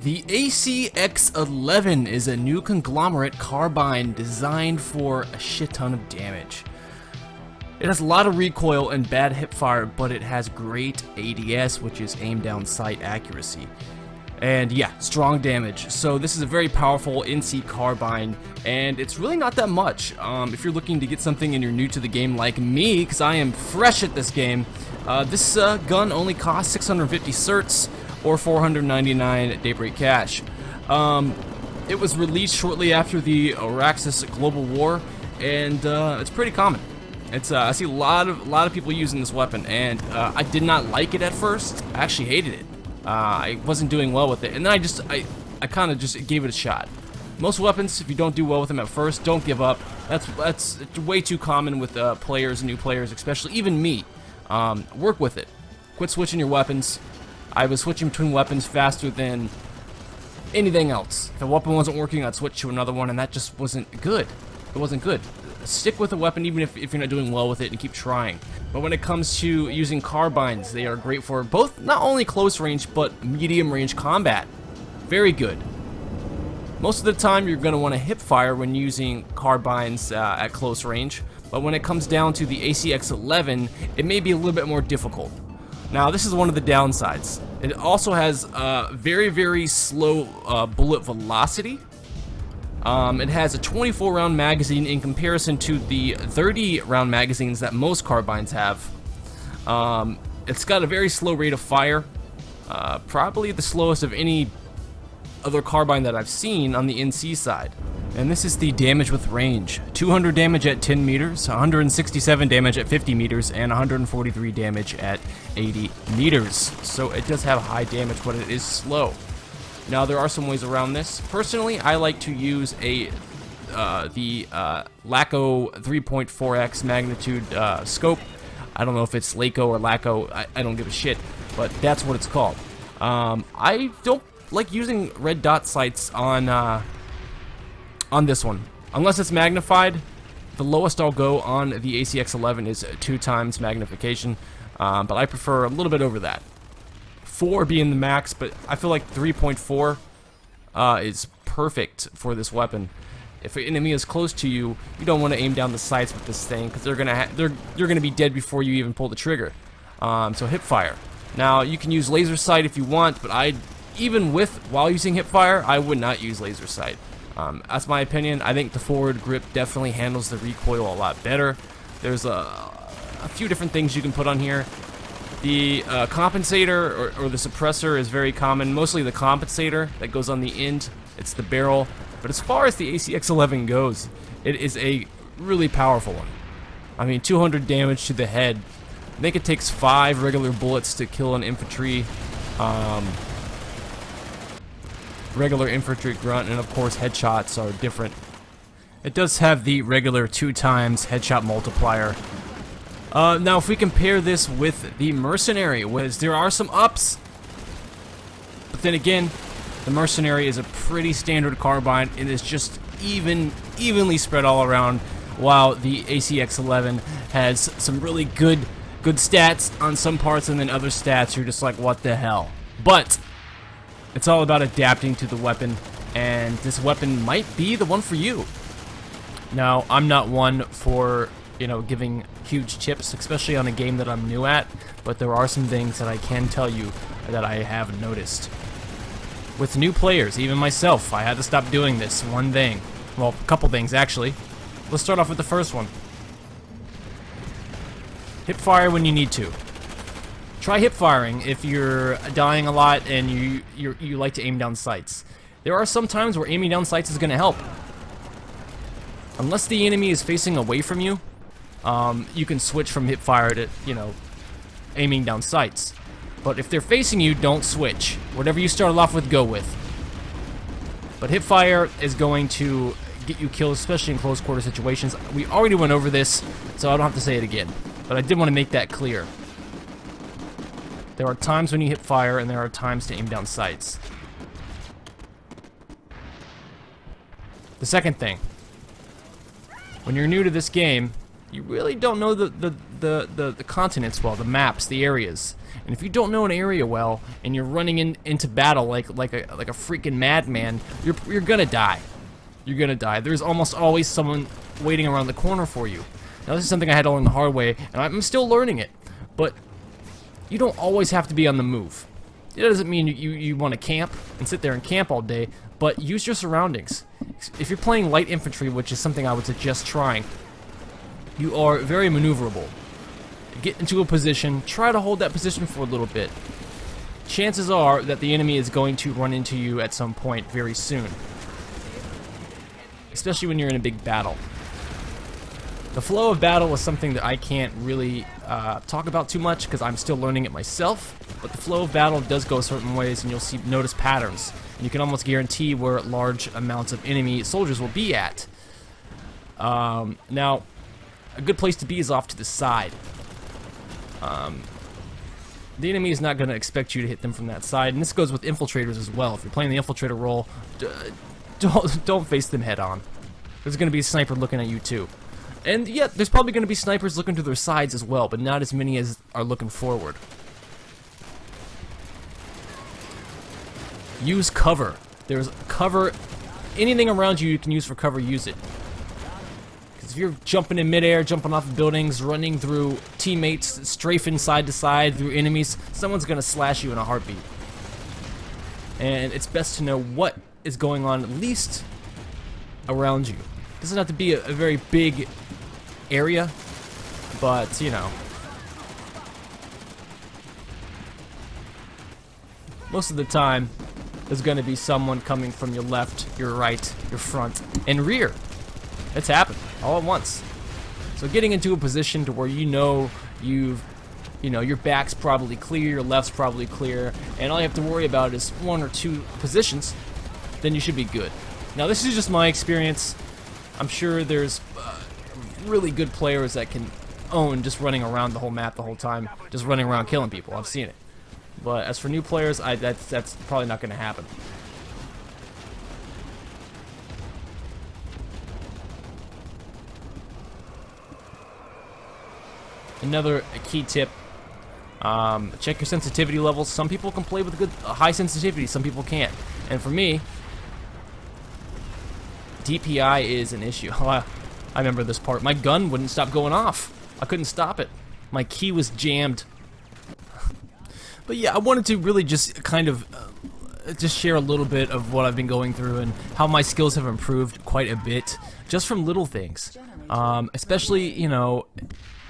The ACX-11 is a new conglomerate carbine designed for a shit ton of damage. It has a lot of recoil and bad hipfire, but it has great ADS, which is aim down sight accuracy. And yeah, strong damage. So this is a very powerful NC carbine, and it's really not that much. If you're looking to get something and you're new to the game like me, because I am fresh at this game, this gun only costs 650 certs or 499 Daybreak cash. It was released shortly after the Araxis Global War, and it's pretty common. It's I see a lot of people using this weapon, and I did not like it at first. I actually hated it. I wasn't doing well with it, and then I kind of just gave it a shot. Most weapons, if you don't do well with them at first, don't give up. That's way too common with players and new players, especially even me. Work with it. Quit switching your weapons. I was switching between weapons faster than anything else. If a weapon wasn't working, I'd switch to another one, and that just wasn't good. It wasn't good. Stick with a weapon even if you're not doing well with it, and keep trying. But when it comes to using carbines, they are great for both not only close range, but medium range combat. Very good. Most of the time, you're going to want to hip fire when using carbines at close range, but when it comes down to the ACX-11, it may be a little bit more difficult. Now, this is one of the downsides. It also has very, very slow bullet velocity. It has a 24-round magazine in comparison to the 30-round magazines that most carbines have. It's got a very slow rate of fire, probably the slowest of any other carbine that I've seen on the NC side. And this is the damage with range. 200 damage at 10 meters, 167 damage at 50 meters, and 143 damage at 80 meters. So it does have high damage, but it is slow. Now, there are some ways around this. Personally, I like to use the LACO 3.4x magnitude scope. I don't know if it's LACO or LACO. I don't give a shit, but that's what it's called. I don't like using red dot sights on this one. Unless it's magnified, the lowest I'll go on the ACX-11 is 2 times magnification, but I prefer a little bit over that. 4 being the max, but I feel like 3.4 is perfect for this weapon. If an enemy is close to you, you don't want to aim down the sights with this thing because you're gonna be dead before you even pull the trigger. So hip fire. Now you can use laser sight if you want, but while using hip fire, I would not use laser sight. That's my opinion. I think the forward grip definitely handles the recoil a lot better. There's a few different things you can put on here. The compensator or the suppressor is very common, mostly the compensator that goes on the end. It's the barrel. But as far as the ACX-11 goes, it is a really powerful one. I mean, 200 damage to the head. I think it takes 5 regular bullets to kill an infantry, regular infantry grunt, and of course headshots are different. It does have the regular 2 times headshot multiplier. Now, if we compare this with the Mercenary, there are some ups, but then again, the Mercenary is a pretty standard carbine. It is just evenly spread all around, while the ACX-11 has some really good stats on some parts, and then other stats you're just like, what the hell? But it's all about adapting to the weapon, and this weapon might be the one for you. Now, I'm not one for giving huge tips, especially on a game that I'm new at, but there are some things that I can tell you that I have noticed. With new players, even myself, I had to stop doing this one thing. Well, a couple things, actually. Let's start off with the first one. Hip fire when you need to. Try hip firing if you're dying a lot and you like to aim down sights. There are some times where aiming down sights is going to help. Unless the enemy is facing away from you, you can switch from hip fire to, aiming down sights. But if they're facing you, don't switch. Whatever you started off with, go with. But hip fire is going to get you killed, especially in close quarter situations. We already went over this, so I don't have to say it again. But I did want to make that clear. There are times when you hip fire, and there are times to aim down sights. The second thing. When you're new to this game, you really don't know the the continents well, the maps, the areas. And if you don't know an area well, and you're running into battle like a freaking madman, you're gonna die. You're gonna die. There's almost always someone waiting around the corner for you. Now this is something I had to learn the hard way, and I'm still learning it. But you don't always have to be on the move. It doesn't mean you want to camp and sit there and camp all day, but use your surroundings. If you're playing light infantry, which is something I would suggest trying, you are very maneuverable. Get into a position, try to hold that position for a little bit. Chances are that the enemy is going to run into you at some point very soon. Especially when you're in a big battle. The flow of battle is something that I can't really talk about too much because I'm still learning it myself, but the flow of battle does go certain ways and you'll notice patterns. And you can almost guarantee where large amounts of enemy soldiers will be at. Now, a good place to be is off to the side. The enemy is not going to expect you to hit them from that side, and this goes with infiltrators as well. If you're playing the infiltrator role, don't face them head on. There's going to be a sniper looking at you too. And yeah, there's probably going to be snipers looking to their sides as well, but not as many as are looking forward. Use cover. There's cover. Anything around you can use for cover, use it. Because if you're jumping in midair, jumping off of buildings, running through teammates, strafing side to side through enemies, someone's going to slash you in a heartbeat. And it's best to know what is going on at least around you. It doesn't have to be a very big area, but you know, most of the time there's going to be someone coming from your left, your right, your front, and rear. It's happened all at once. So getting into a position to where you know your back's probably clear, your left's probably clear, and all you have to worry about is one or two positions, then you should be good. Now this is just my experience. I'm sure there's really good players that can own just running around the whole map the whole time, just running around killing people. I've seen it. But as for new players, that's probably not going to happen. Another key tip, check your sensitivity levels. Some people can play with good high sensitivity, some people can't. And for me, DPI is an issue. I remember this part. My gun wouldn't stop going off. I couldn't stop it. My key was jammed. But yeah, I wanted to really just kind of just share a little bit of what I've been going through and how my skills have improved quite a bit just from little things. Especially, you know,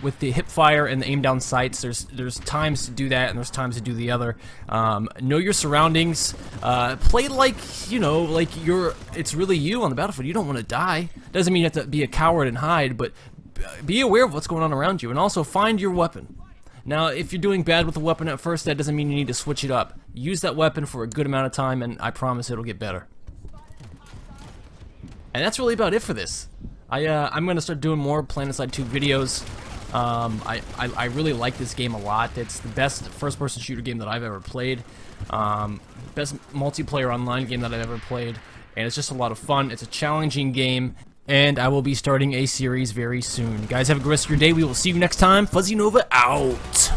with the hip fire and the aim down sights, there's times to do that and there's times to do the other. Know your surroundings. Play like, you know, like it's really you on the battlefield. You don't want to die. Doesn't mean you have to be a coward and hide, but be aware of what's going on around you, and also find your weapon. Now, if you're doing bad with the weapon at first, that doesn't mean you need to switch it up. Use that weapon for a good amount of time, and I promise it'll get better. And that's really about it for this. I'm gonna start doing more PlanetSide 2 videos. I really like this game a lot. It's the best first-person shooter game that I've ever played. Best multiplayer online game that I've ever played. And it's just a lot of fun. It's a challenging game. And I will be starting a series very soon. Guys, have a good rest of your day. We will see you next time. Fuzzy Nova out.